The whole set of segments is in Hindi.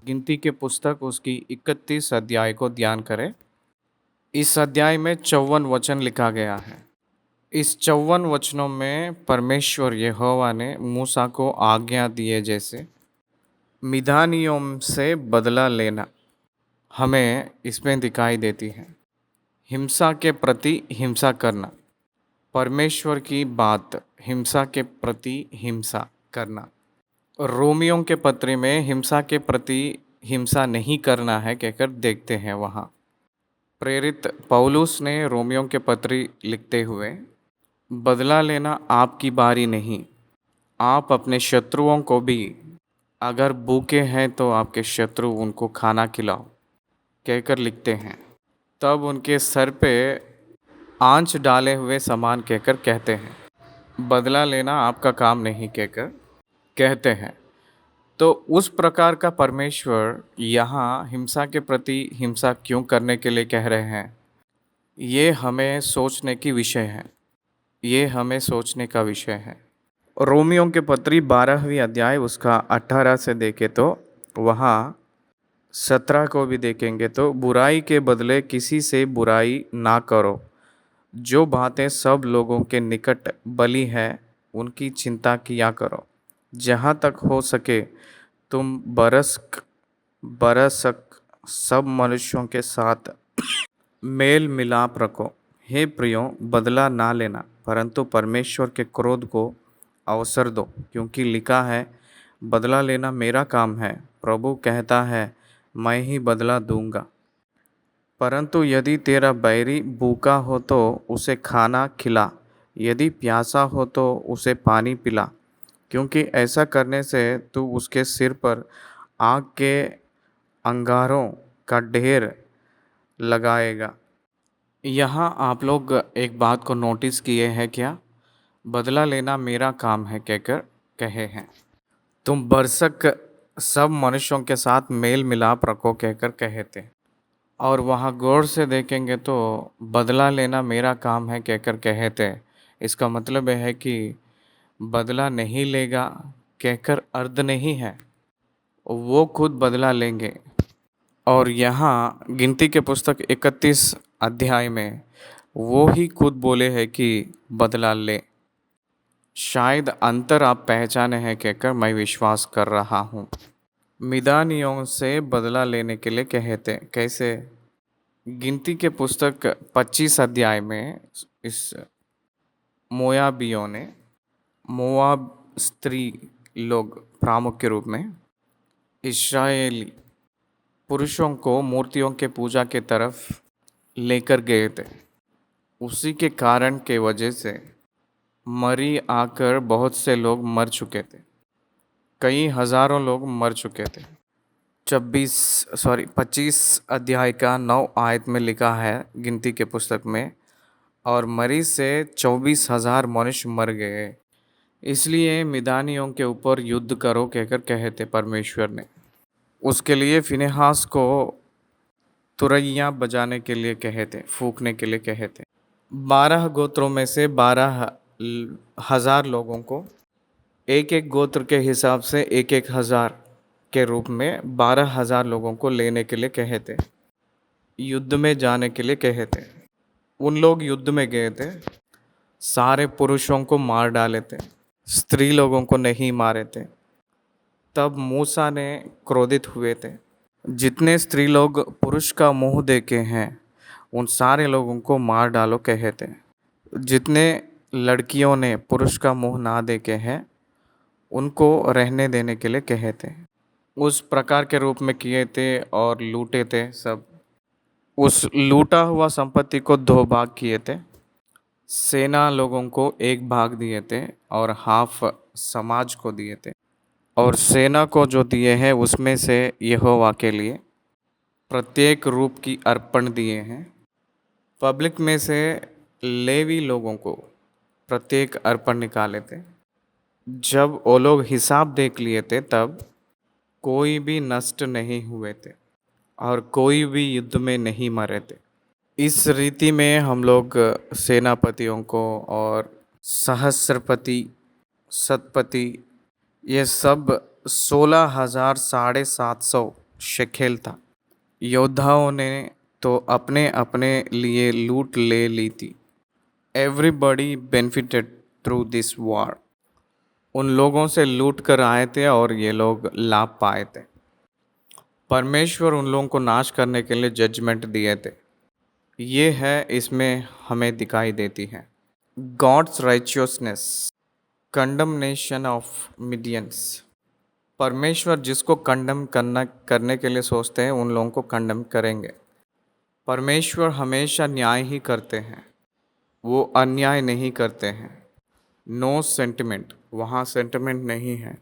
गिनती के पुस्तक उसकी 31 अध्याय को ध्यान करें। इस अध्याय में 54 वचन लिखा गया है। इस 54 वचनों में परमेश्वर यहोवा ने मूसा को आज्ञा दिए जैसे मिधानियों से बदला लेना हमें इसमें दिखाई देती है। हिंसा के प्रति हिंसा करना, परमेश्वर की बात, हिंसा के प्रति हिंसा करना। रोमियों के पत्री में हिंसा के प्रति हिंसा नहीं करना है कहकर देखते हैं। वहाँ प्रेरित पौलुस ने रोमियों के पत्री लिखते हुए बदला लेना आपकी बारी नहीं, आप अपने शत्रुओं को भी अगर भूखे हैं तो आपके शत्रु उनको खाना खिलाओ कहकर लिखते हैं। तब उनके सर पे आंच डाले हुए समान कहकर कहते हैं। बदला लेना आपका काम नहीं कहकर कहते हैं। तो उस प्रकार का परमेश्वर यहाँ हिंसा के प्रति हिंसा क्यों करने के लिए कह रहे हैं, ये हमें सोचने की विषय है। ये हमें सोचने का विषय है। रोमियों के पत्री 12वीं अध्याय उसका 18 से देखें तो वहाँ 17 को भी देखेंगे तो बुराई के बदले किसी से बुराई ना करो, जो बातें सब लोगों के निकट भली है उनकी चिंता किया करो। जहाँ तक हो सके तुम बरसक सब मनुष्यों के साथ मेल मिलाप रखो। हे प्रियो, बदला ना लेना परंतु परमेश्वर के क्रोध को अवसर दो, क्योंकि लिखा है, बदला लेना मेरा काम है, प्रभु कहता है, मैं ही बदला दूंगा। परंतु यदि तेरा बैरी भूखा हो तो उसे खाना खिला, यदि प्यासा हो तो उसे पानी पिला, क्योंकि ऐसा करने से तू उसके सिर पर आग के अंगारों का ढेर लगाएगा। यहाँ आप लोग एक बात को नोटिस किए हैं क्या? बदला लेना मेरा काम है कहकर कहे हैं। तुम बरसक सब मनुष्यों के साथ मेल मिलाप रखो कहकर कहे थे। और वहाँ गौर से देखेंगे तो बदला लेना मेरा काम है कहकर कहे थे, इसका मतलब है कि बदला नहीं लेगा कहकर अर्थ नहीं है, वो खुद बदला लेंगे। और यहाँ गिनती के पुस्तक 31 अध्याय में वो ही खुद बोले हैं कि बदला ले। शायद अंतर आप पहचाने हैं कहकर मैं विश्वास कर रहा हूँ। मिदानियों से बदला लेने के लिए कहते कैसे? गिनती के पुस्तक 25 अध्याय में इस मोयाबियों ने, मोआब स्त्री लोग प्रामुख्य रूप में इस्राएली पुरुषों को मूर्तियों के पूजा के तरफ लेकर गए थे। उसी के कारण के वजह से मरी आकर बहुत से लोग मर चुके थे, कई हजारों लोग मर चुके थे। 25 अध्याय का 9 आयत में लिखा है गिनती के पुस्तक में, और मरी से 24,000 मनुष्य मर गए। इसलिए मिदानियों के ऊपर युद्ध करो कहकर कहे थे परमेश्वर ने। उसके लिए फिनेहास को तुरैया बजाने के लिए कहे थे, फूकने के लिए कहे थे। 12 गोत्रों में से 12,000 लोगों को एक एक गोत्र के हिसाब से 1,000 के रूप में 12,000 लोगों को लेने के लिए कहे थे, युद्ध में जाने के लिए कहे थे। उन लोग युद्ध में गए थे, सारे पुरुषों को मार डाले थे, स्त्री लोगों को नहीं मारे थे। तब मूसा ने क्रोधित हुए थे, जितने स्त्री लोग पुरुष का मुंह देखे हैं उन सारे लोगों को मार डालो कहे थे। जितने लड़कियों ने पुरुष का मुंह ना देखे हैं उनको रहने देने के लिए कहे थे। उस प्रकार के रूप में किए थे और लूटे थे सब। उस लूटा हुआ संपत्ति को 2 भाग किए थे। सेना लोगों को 1 भाग दिए थे और हाफ समाज को दिए थे। और सेना को जो दिए हैं उसमें से यहोवा के लिए प्रत्येक रूप की अर्पण दिए हैं। पब्लिक में से लेवी लोगों को प्रत्येक अर्पण निकाले थे। जब वो लोग हिसाब देख लिए थे तब कोई भी नष्ट नहीं हुए थे और कोई भी युद्ध में नहीं मरे थे। इस रीति में हम लोग सेनापतियों को और सहस्रपति, शतपति, ये सब 16,750 शेकेल था। योद्धाओं ने तो अपने अपने लिए लूट ले ली थी। Everybody benefited through this war. उन लोगों से लूट कर आए थे और ये लोग लाभ पाए थे। परमेश्वर उन लोगों को नाश करने के लिए जजमेंट दिए थे। ये है इसमें हमें दिखाई देती है। God's righteousness, condemnation of Midians. परमेश्वर जिसको कंडम करने के लिए सोचते हैं उन लोगों को कंडम करेंगे। परमेश्वर हमेशा न्याय ही करते हैं, वो अन्याय नहीं करते हैं। नो सेंटिमेंट, वहाँ सेंटिमेंट नहीं है।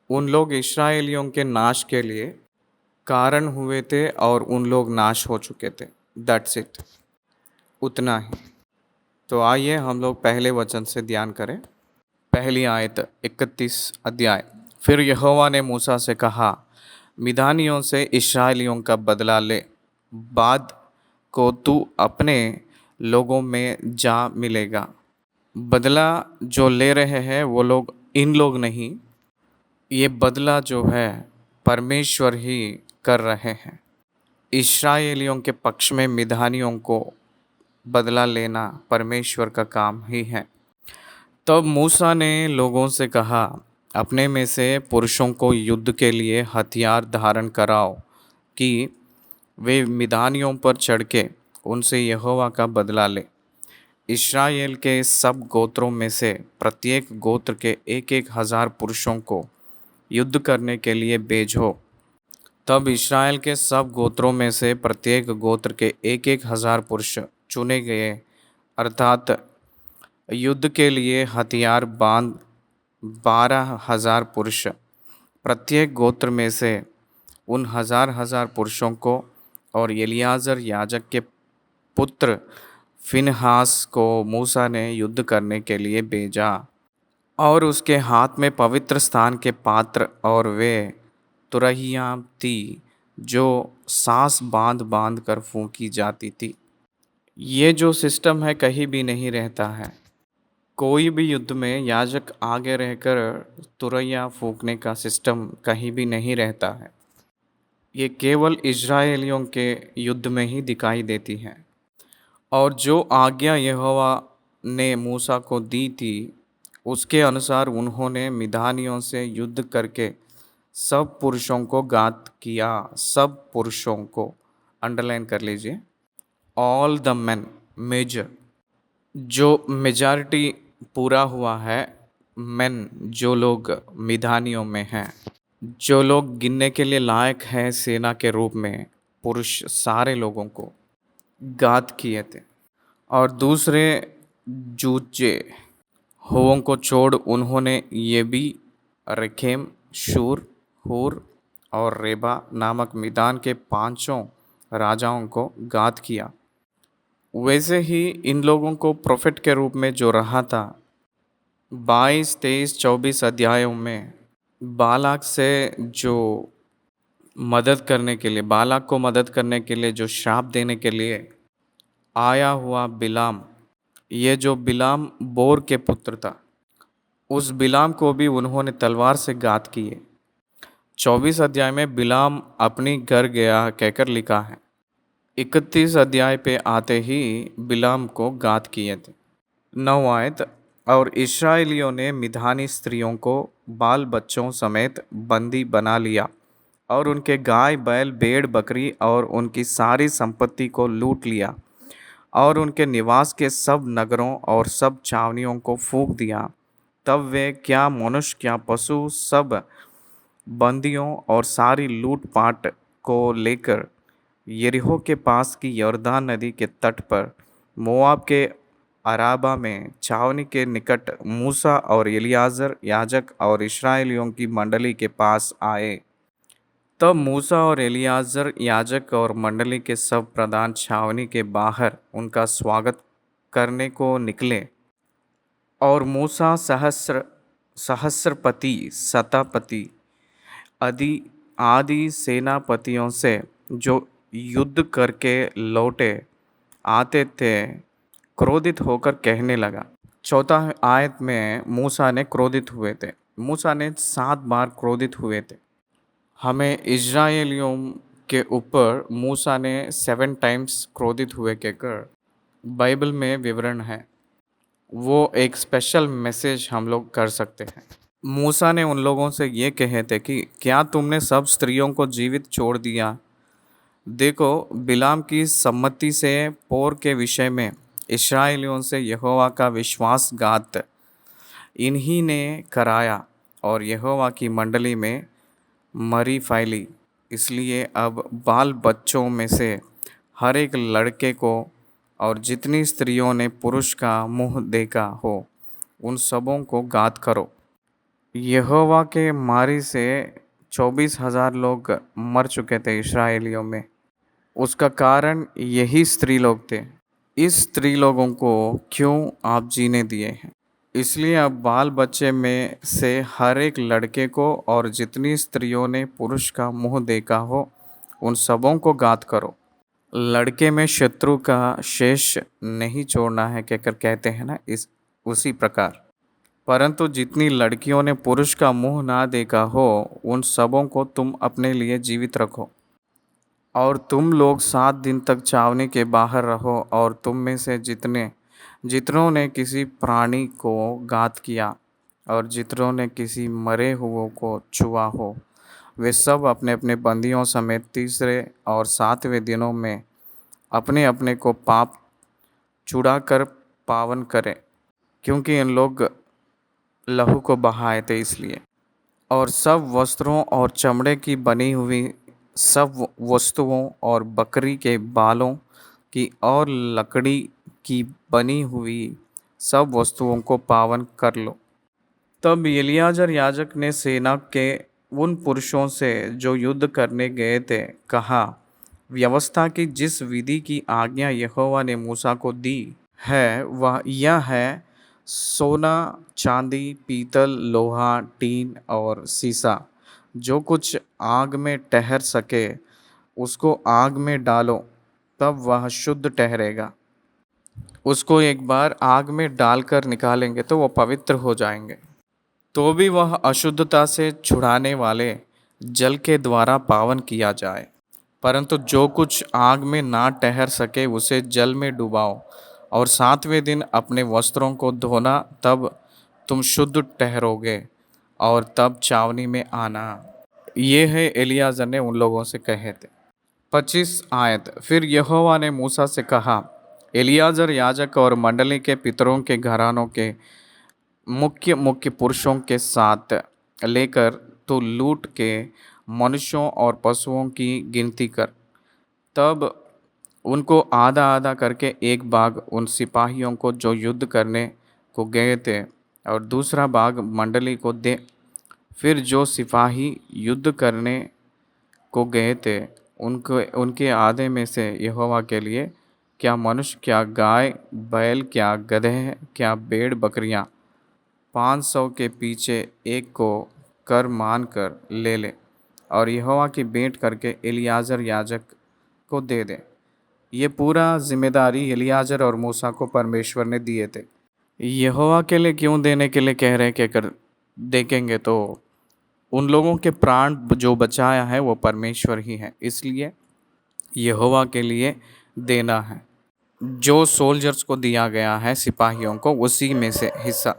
उन लोग इस्राएलियों के नाश के लिए कारण हुए थे और उन लोग नाश हो चुके थे। दैट्स इट, उतना ही। तो आइए हम लोग पहले वचन से ध्यान करें। पहली आयत 31 अध्याय। फिर यहोवा ने मूसा से कहा, मिद्यानियों से इस्राएलियों का बदला ले, बाद को तू अपने लोगों में जा मिलेगा। बदला जो ले रहे हैं वो लोग इन लोग नहीं, ये बदला जो है परमेश्वर ही कर रहे हैं। इस्राएलियों के पक्ष में मिद्यानियों को बदला लेना परमेश्वर का काम ही है। तब मूसा ने लोगों से कहा, अपने में से पुरुषों को युद्ध के लिए हथियार धारण कराओ कि वे मिद्यानियों पर चढ़ के उनसे यहोवा का बदला ले। इस्राएल के सब गोत्रों में से प्रत्येक गोत्र के 1,000 पुरुषों को युद्ध करने के लिए भेजो। तब इस्राएल के सब गोत्रों में से प्रत्येक गोत्र के 1,000 पुरुष चुने गए, अर्थात युद्ध के लिए हथियार बांध 12,000 पुरुष। प्रत्येक गोत्र में से उन हजार पुरुषों को और एलियाजर याजक के पुत्र फिनहास को मूसा ने युद्ध करने के लिए भेजा। और उसके हाथ में पवित्र स्थान के पात्र और वे तुरहियां थी जो सांस बांध बांध कर फूंकी जाती थी। ये जो सिस्टम है कहीं भी नहीं रहता है। कोई भी युद्ध में याजक आगे रहकर तुरैया फूंकने का सिस्टम कहीं भी नहीं रहता है। ये केवल इजरायलियों के युद्ध में ही दिखाई देती है। और जो आज्ञा यहोवा ने मूसा को दी थी उसके अनुसार उन्होंने मिद्यानियों से युद्ध करके सब पुरुषों को घात किया। सब पुरुषों को अंडरलाइन कर लीजिए। ऑल द मैन, मेजर, जो मेजॉरिटी पूरा हुआ है। मैन, जो लोग मिद्यानियों में हैं, जो लोग गिनने के लिए लायक हैं सेना के रूप में, पुरुष सारे लोगों को घात किए थे। और दूसरे जूजे होवों को छोड़ उन्होंने ये भी रेखेम, शूर, हूर और रेबा नामक मिद्यान के 5 राजाओं को घात किया। वैसे ही इन लोगों को प्रोफेट के रूप में जो रहा था 22, 23, 24 अध्यायों में बालाक से जो मदद करने के लिए, बालाक को मदद करने के लिए जो श्राप देने के लिए आया हुआ बिलाम, ये जो बिलाम बोर के पुत्र था, उस बिलाम को भी उन्होंने तलवार से घात किए। 24 अध्याय में बिलाम अपनी घर गया कहकर लिखा है। 31 अध्याय पे आते ही बिलाम को घात किए थे। 9 आयत। और इस्राएलियों ने मिद्यानी स्त्रियों को बाल बच्चों समेत बंदी बना लिया और उनके गाय बैल भेड़ बकरी और उनकी सारी संपत्ति को लूट लिया और उनके निवास के सब नगरों और सब छावनियों को फूंक दिया। तब वे क्या मनुष्य क्या पशु सब बंदियों और सारी लूटपाट को लेकर यरीहो के पास की यरदान नदी के तट पर मोआब के अराबा में छावनी के निकट मूसा और एलियाजर याजक और इस्राएलियों की मंडली के पास आए। तब मूसा और एलियाजर याजक और मंडली के सब प्रधान छावनी के बाहर उनका स्वागत करने को निकले। और मूसा सहस्रपति शतपति आदि सेनापतियों से जो युद्ध करके लौटे आते थे क्रोधित होकर कहने लगा। 4 आयत में मूसा ने क्रोधित हुए थे। मूसा ने 7 बार क्रोधित हुए थे हमें इज़राइलियों के ऊपर मूसा ने 7 टाइम्स क्रोधित हुए कहकर बाइबल में विवरण है। वो एक स्पेशल मैसेज हम लोग कर सकते हैं। मूसा ने उन लोगों से ये कहे थे कि क्या तुमने सब स्त्रियों को जीवित छोड़ दिया? देखो, बिलाम की सम्मति से पोर के विषय में इस्राएलियों से यहोवा का विश्वासघात इन्हीं ने कराया और यहोवा की मंडली में मरी फैली। इसलिए अब बाल बच्चों में से हर एक लड़के को और जितनी स्त्रियों ने पुरुष का मुंह देखा हो उन सबों को घात करो। यहोवा के मारी से 24,000 लोग मर चुके थे इस्राएलियों में। उसका कारण यही स्त्री लोग थे। इस स्त्री लोगों को क्यों आप जीने दिए हैं? इसलिए अब बाल बच्चे में से हर एक लड़के को और जितनी स्त्रियों ने पुरुष का मुंह देखा हो उन सबों को घात करो। लड़के में शत्रु का शेष नहीं छोड़ना है कहकर कहते हैं ना, इस उसी प्रकार परंतु जितनी लड़कियों ने पुरुष का मुंह ना देखा हो उन सबों को तुम अपने लिए जीवित रखो। और तुम लोग 7 दिन तक छावनी के बाहर रहो और तुम में से जितनों ने किसी प्राणी को घात किया और जितनों ने किसी मरे हुओं को छुआ हो वे सब अपने अपने बंदियों समेत तीसरे और 7वें दिनों में अपने अपने को पाप छुड़ाकर पावन करें, क्योंकि इन लोग लहू को बहाए थे इसलिए। और सब वस्त्रों और चमड़े की बनी हुई सब वस्तुओं और बकरी के बालों की और लकड़ी की बनी हुई सब वस्तुओं को पावन कर लो। तब एलीआजर याजक ने सेना के उन पुरुषों से जो युद्ध करने गए थे कहा, व्यवस्था की जिस विधि की आज्ञा यहोवा ने मूसा को दी है वह यह है, सोना चांदी पीतल लोहा टीन और सीसा जो कुछ आग में ठहर सके उसको आग में डालो, तब वह शुद्ध ठहरेगा। उसको एक बार आग में डालकर निकालेंगे तो वह पवित्र हो जाएंगे। तो भी वह अशुद्धता से छुड़ाने वाले जल के द्वारा पावन किया जाए। परंतु जो कुछ आग में ना ठहर सके उसे जल में डुबाओ और 7वें दिन अपने वस्त्रों को धोना, तब तुम शुद्ध ठहरोगे और तब छावनी में आना। ये है एलियाजर ने उन लोगों से कहे थे। 25 आयत। फिर यहोवा ने मूसा से कहा, एलियाजर याजक और मंडली के पितरों के घरानों के मुख्य मुख्य पुरुषों के साथ लेकर तो लूट के मनुष्यों और पशुओं की गिनती कर। तब उनको आधा आधा करके एक भाग उन सिपाहियों को जो युद्ध करने को गए थे और दूसरा भाग मंडली को दे। फिर जो सिपाही युद्ध करने को गए थे उनके आधे में से यहोवा के लिए क्या मनुष्य क्या गाय बैल क्या गधे क्या भेड़ बकरियां 500 के पीछे एक को कर मान कर ले ले और यहोवा की भेंट करके एलियाजर याजक को दे दे। ये पूरा जिम्मेदारी एलियाजर और मूसा को परमेश्वर ने दिए थे। यहोवा के लिए क्यों देने के लिए कह रहे हैं, कहकर देखेंगे तो उन लोगों के प्राण जो बचाया है वो परमेश्वर ही है, इसलिए यहोवा के लिए देना है। जो सोल्जर्स को दिया गया है सिपाहियों को उसी में से हिस्सा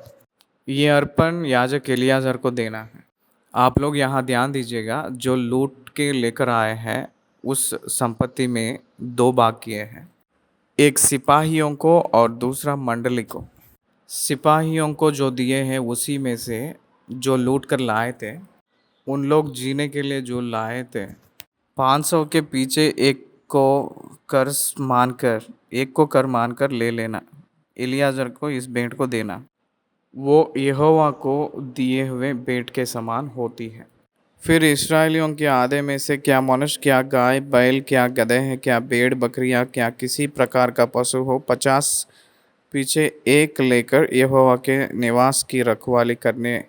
ये अर्पण याजक एलियाजर को देना है। आप लोग यहाँ ध्यान दीजिएगा, जो लूट के लेकर आए हैं उस संपत्ति में 2 भाग किए हैं, एक सिपाहियों को और दूसरा मंडली को। सिपाहियों को जो दिए हैं उसी में से जो लूट कर लाए थे उन लोग जीने के लिए जो लाए थे 500 के पीछे एक को कर मानकर ले लेना, एलियाजर को इस भेंट को देना। वो यहोवा को दिए हुए भेंट के समान होती है। फिर इस्राएलियों के आधे में से क्या मनुष्य क्या गाय बैल क्या गधे हैं क्या भेड़ बकरियां क्या किसी प्रकार का पशु हो 50 पीछे एक लेकर यहोवा के निवास की रखवाली करने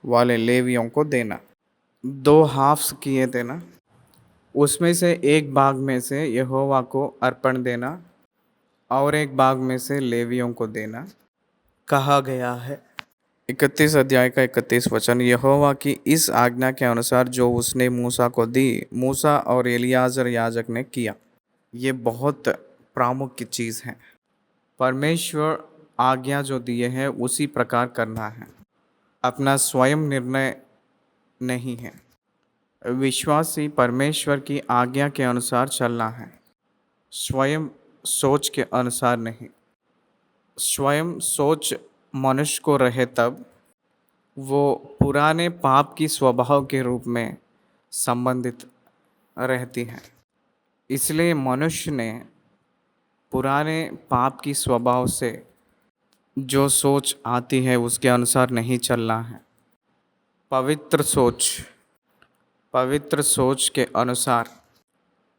वाले लेवियों को देना। 2 हाफ्स किए थे ना, उसमें से एक भाग में से यहोवा को अर्पण देना और एक भाग में से लेवियों को देना कहा गया है। 31 अध्याय का 31 वचन, यहोवा की इस आज्ञा के अनुसार जो उसने मूसा को दी, मूसा और एलियाजर याजक ने किया। ये बहुत प्रामुख्य चीज़ है। परमेश्वर आज्ञा जो दिए हैं उसी प्रकार करना है, अपना स्वयं निर्णय नहीं है। विश्वासी परमेश्वर की आज्ञा के अनुसार चलना है, स्वयं सोच के अनुसार नहीं। स्वयं सोच मनुष्य को रहे तब वो पुराने पाप की स्वभाव के रूप में संबंधित रहती है। इसलिए मनुष्य ने पुराने पाप की स्वभाव से जो सोच आती है उसके अनुसार नहीं चलना है। पवित्र सोच, पवित्र सोच के अनुसार,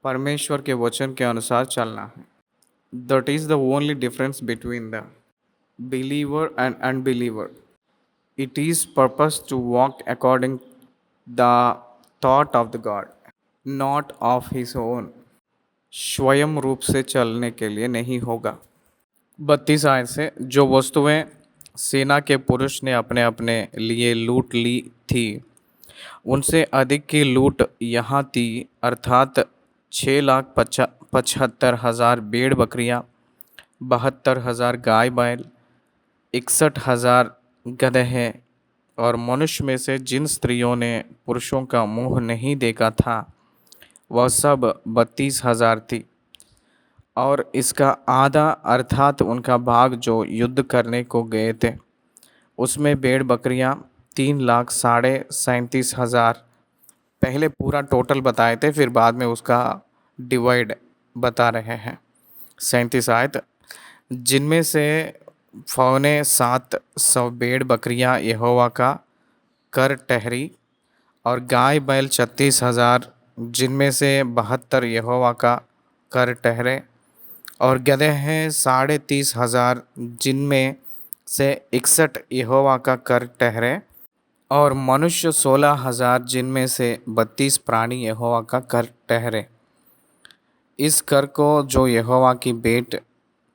परमेश्वर के वचन के अनुसार चलना है। That is the only difference between the believer and unbeliever. It is purpose to walk according the thought of the God, not of his own. स्वयं रूप से चलने के लिए नहीं होगा। 32 आयत से, जो वस्तुएं सेना के पुरुष ने अपने अपने लिए लूट ली थी उनसे अधिक की लूट यहाँ थी, अर्थात 6,75,000 भेड़ बकरियाँ, 72,000 गाय बैल, 61,000 गदहे, और मनुष्य में से जिन स्त्रियों ने पुरुषों का मुंह नहीं देखा था वह सब 32,000 थी। और इसका आधा अर्थात उनका भाग जो युद्ध करने को गए थे उसमें भेड़ बकरियां 3,37,500। पहले पूरा टोटल बताए थे, फिर बाद में उसका डिवाइड बता रहे हैं। 37 आयत, जिनमें से 750 भेड़ बकरियां यहोवा का कर ठहरी, और गाय बैल 36,000, जिनमें से 72 यहोवा का कर ठहरे, और गदहे हैं 30,500, जिनमें से 61 यहोवा का कर ठहरे, और मनुष्य 16,000, जिनमें से 32 प्राणी यहोवा का कर ठहरे। इस कर को जो यहोवा की भेंट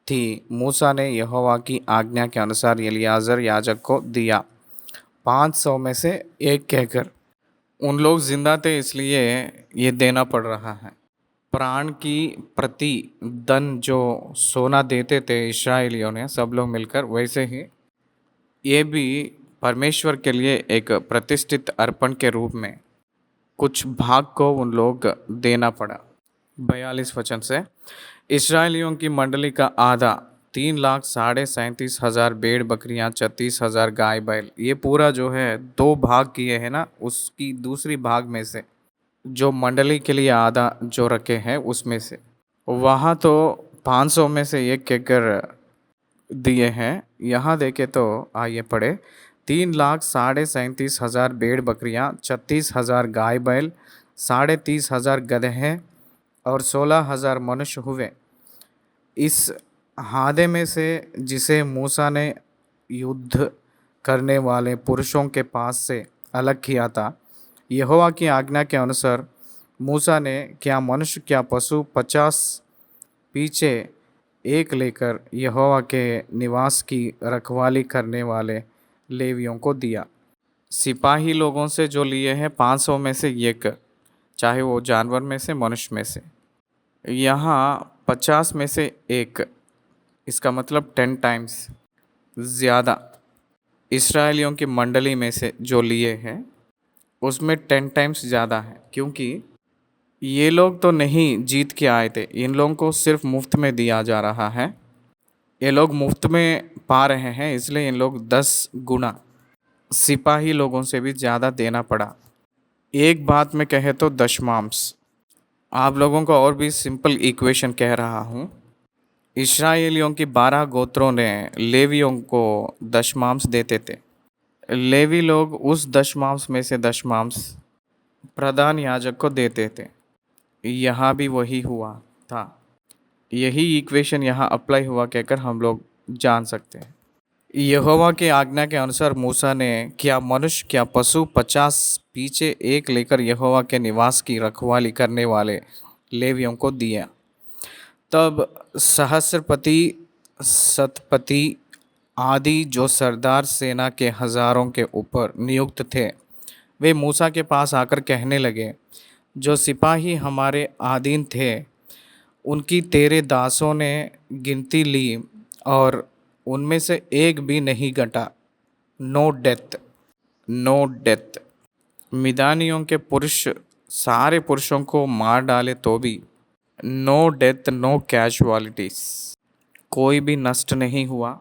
थी मूसा ने यहोवा की आज्ञा के अनुसार एलियाजर याजक को दिया, 500 में से एक कहकर। उन लोग जिंदा थे इसलिए ये देना पड़ रहा है। प्राण की प्रति दन जो सोना देते थे इस्राएलियों ने सब लोग मिलकर, वैसे ही ये भी परमेश्वर के लिए एक प्रतिष्ठित अर्पण के रूप में कुछ भाग को उन लोग देना पड़ा। 42 वचन से, इस्राएलियों की मंडली का आधा 3,37,500 भेड़ बकरियां, 36,000 गाय बैल, ये पूरा जो है 2 भाग किए हैं ना, उसकी दूसरी भाग में से जो मंडली के लिए आधा जो रखे हैं उसमें से, वहाँ तो 500 में से एक कहकर दिए हैं। यहाँ देखे तो आइए पढ़े, 3,37,500 भेड़ बकरियाँ, 36,000 गाय बैल, 30,500 गदहे, और 16,000 मनुष्य हुए। इस हादे में से जिसे मूसा ने युद्ध करने वाले पुरुषों के पास से अलग किया था, यहोवा की आज्ञा के अनुसार मूसा ने क्या मनुष्य क्या पशु 50 पीछे एक लेकर यहोवा के निवास की रखवाली करने वाले लेवियों को दिया। सिपाही लोगों से जो लिए हैं 500 में से एक, चाहे वो जानवर में से मनुष्य में से। यहाँ 50 में से एक, इसका मतलब 10 टाइम्स ज़्यादा इसराइलियों की मंडली में से जो लिए हैं उसमें 10 टाइम्स ज़्यादा है, क्योंकि ये लोग तो नहीं जीत के आए थे, इन लोगों को सिर्फ मुफ्त में दिया जा रहा है। ये लोग मुफ्त में पा रहे हैं, इसलिए इन लोग 10 गुना सिपाही लोगों से भी ज़्यादा देना पड़ा। एक बात में कहे तो दशमांश। आप लोगों को और भी सिंपल इक्वेशन कह रहा हूँ। इस्राएलियों की 12 गोत्रों ने लेवियों को दशमांश देते थे। लेवी लोग उस दशमांश में से दशमांश प्रधान याजक को देते थे। यहाँ भी वही हुआ था। यही इक्वेशन यहाँ अप्लाई हुआ कहकर हम लोग जान सकते हैं। यहोवा की आज्ञा के अनुसार मूसा ने क्या मनुष्य क्या पशु 50 पीछे एक लेकर यहोवा के निवास की रखवाली करने वाले लेवियों को दिया। तब सहस्रपति, शतपति, आदि जो सरदार सेना के हजारों के ऊपर नियुक्त थे, वे मूसा के पास आकर कहने लगे, जो सिपाही हमारे अधीन थे उनकी तेरे दासों ने गिनती ली और उनमें से एक भी नहीं घटा। No death, no death. मिदानियों के पुरुष सारे पुरुषों को मार डाले तो भी नो डेथ, नो कैजुअलिटीज। कोई भी नष्ट नहीं हुआ,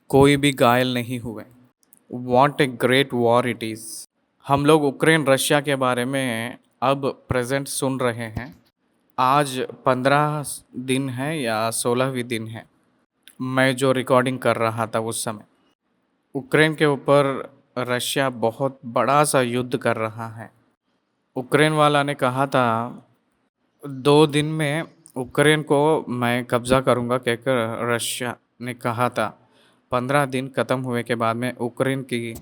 कोई भी घायल नहीं हुए। What a great war it is. हम लोग यूक्रेन रशिया के बारे में अब प्रेजेंट सुन रहे हैं। आज 15 दिन है या 16वीं दिन है मैं जो रिकॉर्डिंग कर रहा था उस समय। यूक्रेन के ऊपर रशिया बहुत बड़ा सा युद्ध कर रहा है। यूक्रेन वाला ने कहा था 2 दिन में यूक्रेन को मैं कब्जा करूंगा कहकर रशिया ने कहा था। 15 दिन ख़त्म हुए के बाद में यूक्रेन की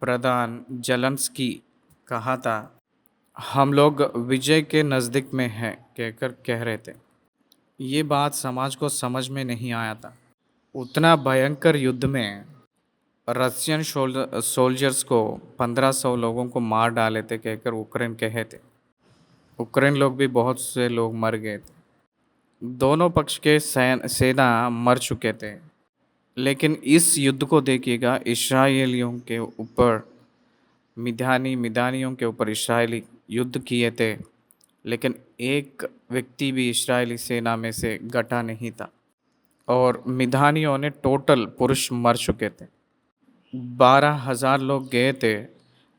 प्रधान जेलेंस्की कहा था हम लोग विजय के नज़दीक में हैं कहकर कह रहे थे। ये बात समाज को समझ में नहीं आया था। उतना भयंकर युद्ध में रशियन सोल्जर्स को 1500 लोगों को मार डाले थे कहकर यूक्रेन कहे थे। यूक्रेन लोग भी बहुत से लोग मर गए थे। दोनों पक्ष के सेना मर चुके थे। लेकिन इस युद्ध को देखिएगा, इस्राएलियों के ऊपर मिदानियों के ऊपर इस्राएली युद्ध किए थे, लेकिन एक व्यक्ति भी इस्राएली सेना में से घटा नहीं था। और मिदानियों ने टोटल पुरुष मर चुके थे। 12,000 लोग गए थे,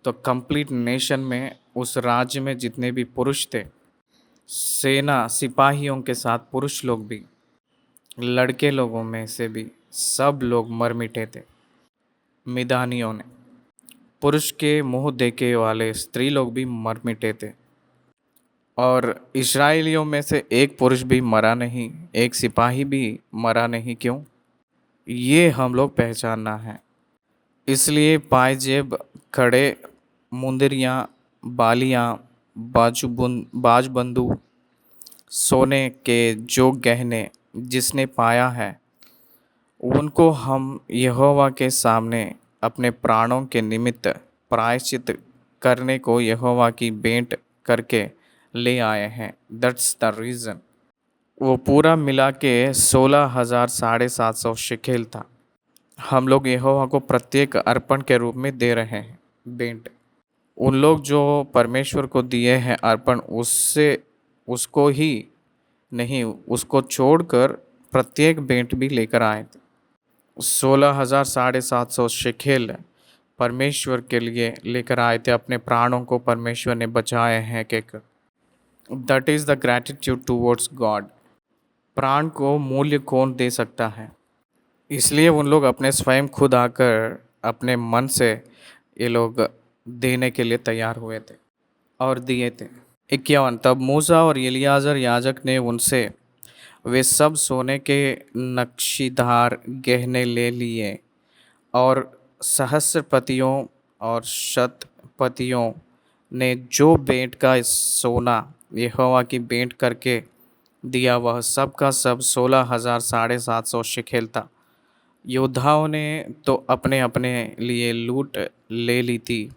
तो कंप्लीट नेशन में उस राज्य में जितने भी पुरुष थे, सेना सिपाहियों के साथ पुरुष लोग भी, लड़के लोगों में से भी सब लोग मर मिटे थे। मिदानियों ने पुरुष के मुंह देखे वाले स्त्री लोग भी मर मिटे थे। और इस्राएलियों में से एक पुरुष भी मरा नहीं, एक सिपाही भी मरा नहीं। क्यों? ये हम लोग पहचानना है। इसलिए पायजेब, खड़े, मुंदरियाँ, बालियाँ, बाजबंदू, सोने के जो गहने जिसने पाया है, उनको हम यहोवा के सामने अपने प्राणों के निमित्त प्रायश्चित करने को यहोवा की भेंट करके ले आए हैं। That's the reason. वो पूरा मिला के 16,750 शिकेल था। हम लोग यहोवा को प्रत्येक अर्पण के रूप में दे रहे हैं भेंट। उन लोग जो परमेश्वर को दिए हैं अर्पण, उससे उसको ही नहीं, उसको छोड़कर प्रत्येक भेंट भी लेकर आए थे। 16,750 शिकेल परमेश्वर के लिए लेकर आए थे। अपने प्राणों को परमेश्वर ने बचाए हैं कहकर। That is the gratitude towards God. प्राण को मूल्य कौन दे सकता है? इसलिए उन लोग अपने स्वयं खुद आकर अपने मन से ये लोग देने के लिए तैयार हुए थे और दिए थे। 51। तब मूसा और एलियाजर याजक ने उनसे वे सब सोने के नक्शीदार गहने ले लिए और सहस्रपतियों और शतपतियों ने जो भेंट का सोना यहोवा की भेंट करके दिया, वह सब का सब 16,750 शिकेल था। योद्धाओं ने तो अपने अपने लिए लूट ले ली थी।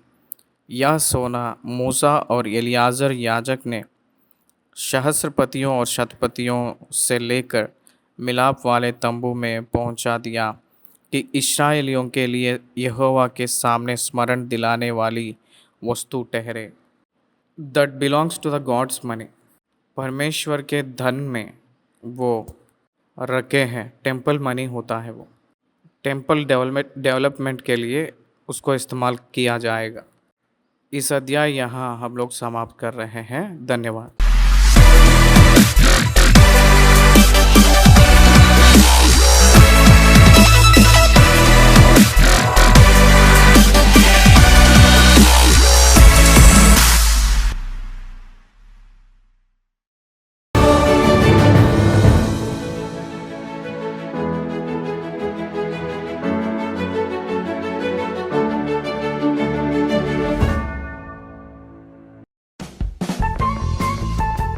यह सोना मूसा और एलियाजर याजक ने सहस्रपतियों और शतपतियों से लेकर मिलाप वाले तंबू में पहुंचा दिया कि इस्राएलियों के लिए यहोवा के सामने स्मरण दिलाने वाली वस्तु ठहरे। That belongs to the god's money. परमेश्वर के धन में वो रखे हैं। टेम्पल मनी होता है वो। टेम्पल डेवलपमेंट के लिए उसको इस्तेमाल किया जाएगा। इस अध्याय यहाँ हम लोग समाप्त कर रहे हैं। धन्यवाद।